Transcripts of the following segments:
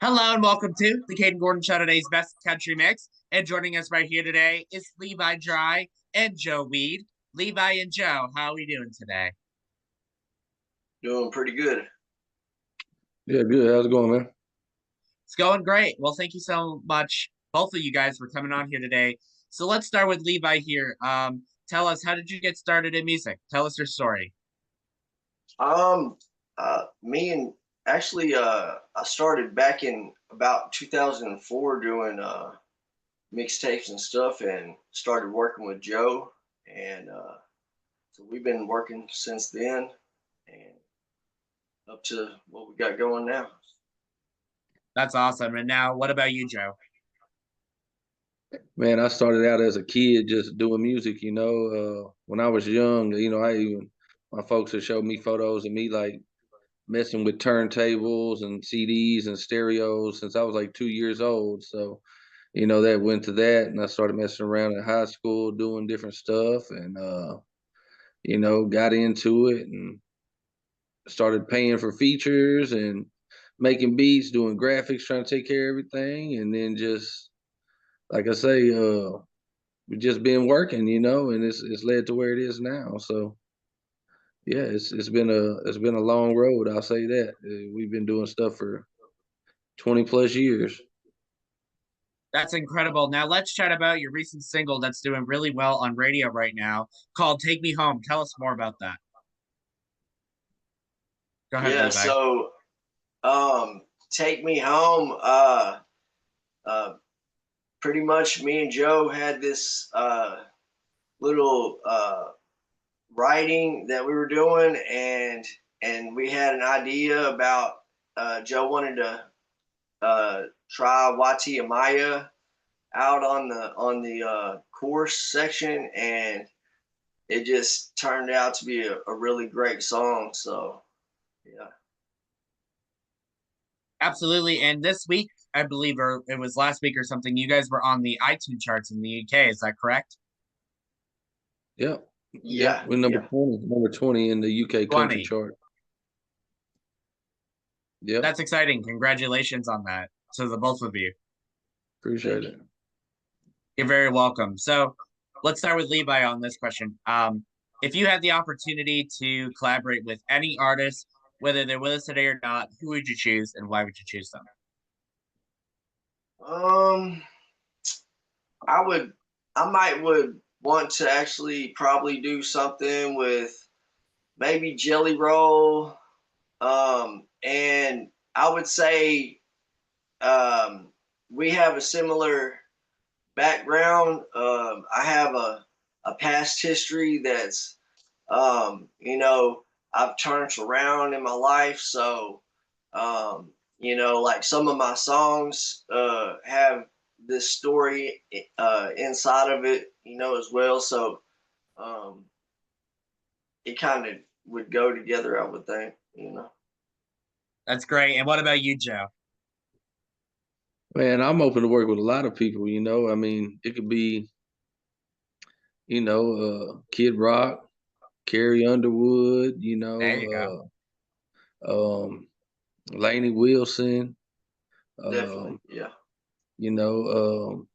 Hello and welcome to the Kayden Gordon Show, today's best country mix. And joining us right here today is Levi Dry and Joe Weed. Levi and Joe, how are we doing today? Doing pretty good. Yeah, good. How's it going, man? It's going great. Well, thank you so much, both of you guys, for coming on here today. So let's start with Levi here. Tell us, how did you get started in music? Tell us your story. Um, Me and actually, I started back in about 2004 doing mixtapes and stuff, and started working with Joe, and so we've been working since then, and up to what we got going now. That's awesome. And now, what about you, Joe? Man, I started out as a kid just doing music, when I was young, my folks had showed me photos of me like messing with turntables and CDs and stereos since I was like 2 years old. So, that went to that, and I started messing around in high school doing different stuff, and got into it and started paying for features and making beats, doing graphics, trying to take care of everything, and then just like I say, we've just been working, and it's led to where it is now. So yeah, it's been a long road. I'll say that. We've been doing stuff for 20 plus years. That's incredible. Now let's chat about your recent single that's doing really well on radio right now called Take Me Home. Tell us more about that. Go ahead, Yeah, Levi. so take me home. Uh, Pretty much, me and Joe had this little writing that we were doing, and we had an idea about Joe wanted to try Wati Amaya out on the chorus section, and it just turned out to be a really great song. So yeah. Absolutely. And this week, I believe, or it was last week or something, you guys were on the iTunes charts in the UK. Is that correct? Yep. Yep. Yeah, We're number yeah. 20, number 20 in the UK country 20. chart. Yep. That's exciting. Congratulations on that to the both of you. Appreciate Thank it. you. You're very welcome. So let's start with Levi on this question. If you had the opportunity to collaborate with any artist, whether they're with us today or not, who would you choose and why would you choose them? Um, I would, I might would want to actually probably do something with maybe Jelly Roll. And I would say we have a similar background. I have a past history that's, I've turned around in my life. So, like some of my songs have this story inside of it, as well. So um, it kind of would go together, I would think. That's great. And what about you, Joe? Man, I'm open to work with a lot of people, I mean, it could be, Kid Rock, Carrie Underwood, There you go. Lainey Wilson, Definitely. um, Yeah. you know, um,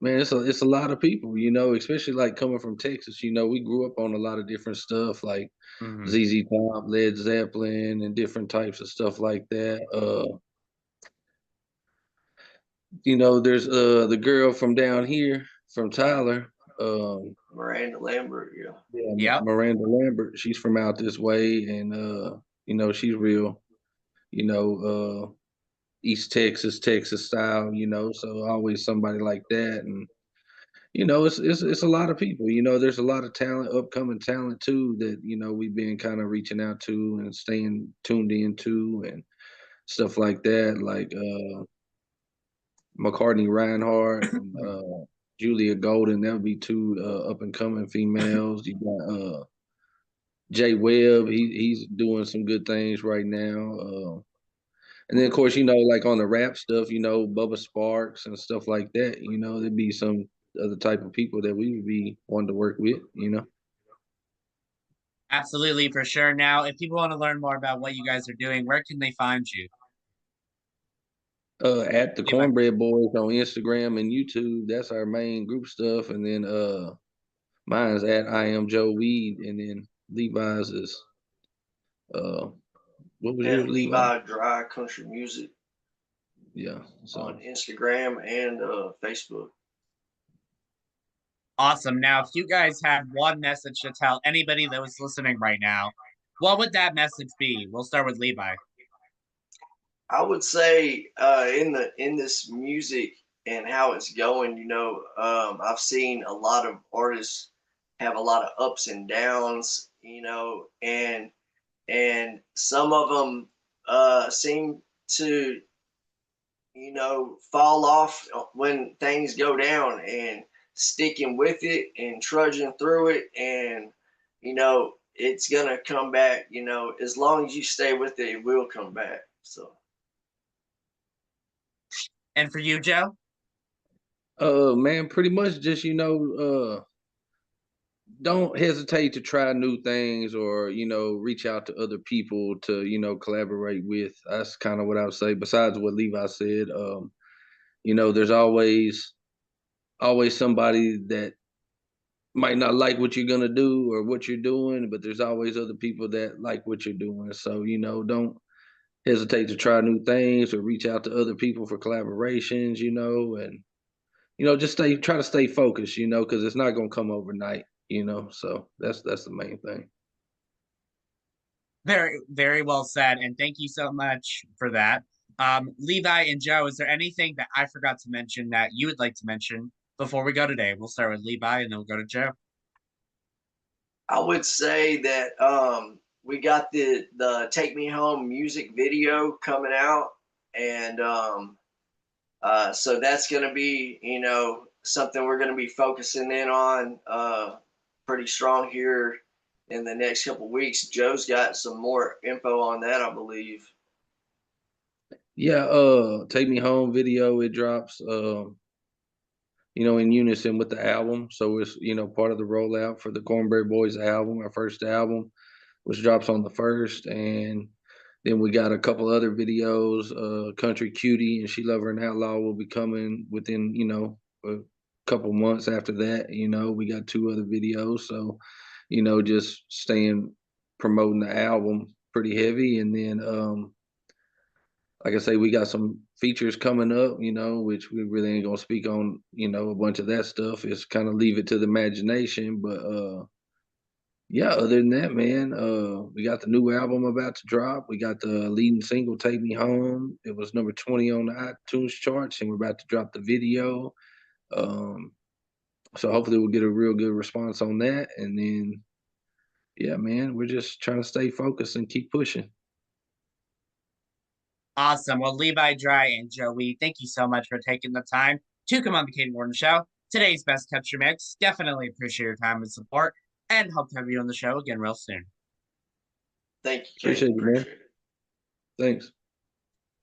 man, it's a lot of people, especially like coming from Texas. We grew up on a lot of different stuff like Mhm. ZZ Top, Led Zeppelin, and different types of stuff like that. There's the girl from down here from Tyler. Miranda Lambert. Yeah. Yeah, Yep. Miranda Lambert. She's from out this way, and she's real. You know, East Texas, Texas style. So always somebody like that, and it's a lot of people. There's a lot of talent, upcoming talent too that we've been kind of reaching out to and staying tuned into and stuff like that. Like McCartney Reinhardt and Julia Golden. That would be two up and coming females. You got Jay Webb. He's doing some good things right now. And then of course, like on the rap stuff, Bubba Sparks and stuff like that. There'd be some other type of people that we would be wanting to work with. Absolutely, for sure. Now, if people want to learn more about what you guys are doing, where can they find you? At the Levi. Cornbread Boys on Instagram and YouTube. That's our main group stuff. And then mine's at I am Joe Weed. And then Levi's is what was yours, At Levi? Levi Dry Country Music Yeah. So on Instagram and Facebook. Awesome. Now, if you guys had one message to tell anybody that was listening right now, what would that message be? We'll start with Levi. I would say in this music and how it's going, I've seen a lot of artists have a lot of ups and downs, and some of them seem to fall off when things go down, and sticking with it and trudging through it, and it's gonna come back. As long as you stay with it, it will come back. So And for you, Joe? man, pretty much just don't hesitate to try new things, or reach out to other people to collaborate with. That's kind of what I would say, besides what Levi said. There's always somebody that might not like what you're gonna do or what you're doing, but there's always other people that like what you're doing. So don't hesitate to try new things or reach out to other people for collaborations, and just try to stay focused, because it's not gonna come overnight, so that's the main thing. Very, very well said. And thank you so much for that. Levi and Joe, is there anything that I forgot to mention that you would like to mention before we go today? We'll start with Levi and then we'll go to Joe. I would say that we got the Take Me Home music video coming out, and so that's going to be something we're going to be focusing in on pretty strong here in the next couple of weeks. Joe's got some more info on that, I believe. Yeah, Take Me Home video, it drops in unison with the album. So it's, part of the rollout for the Cornbread Boys album, our first album, which drops on the 1st. And then we got a couple other videos. Country Cutie and She Lover and Outlaw will be coming within, a couple months after that. We got 2 other videos. So, just staying promoting the album pretty heavy. And then like I say, we got some features coming up, which we really ain't gonna speak on, a bunch of that stuff. It's kind of leave it to the imagination. But yeah, other than that, man, we got the new album about to drop. We got the leading single, Take Me Home. It was number 20 on the iTunes charts, and we're about to drop the video. Um, so hopefully we'll get a real good response on that. And then yeah, man, we're just trying to stay focused and keep pushing. Awesome. Well, Levi, Dry, and Joey, thank you so much for taking the time to come on the Kayden Warden Show. Today's best country mix. Definitely appreciate your time and support, and hope to have you on the show again real soon. Thank you, Kate. Appreciate it, man. Appreciate it. Thanks.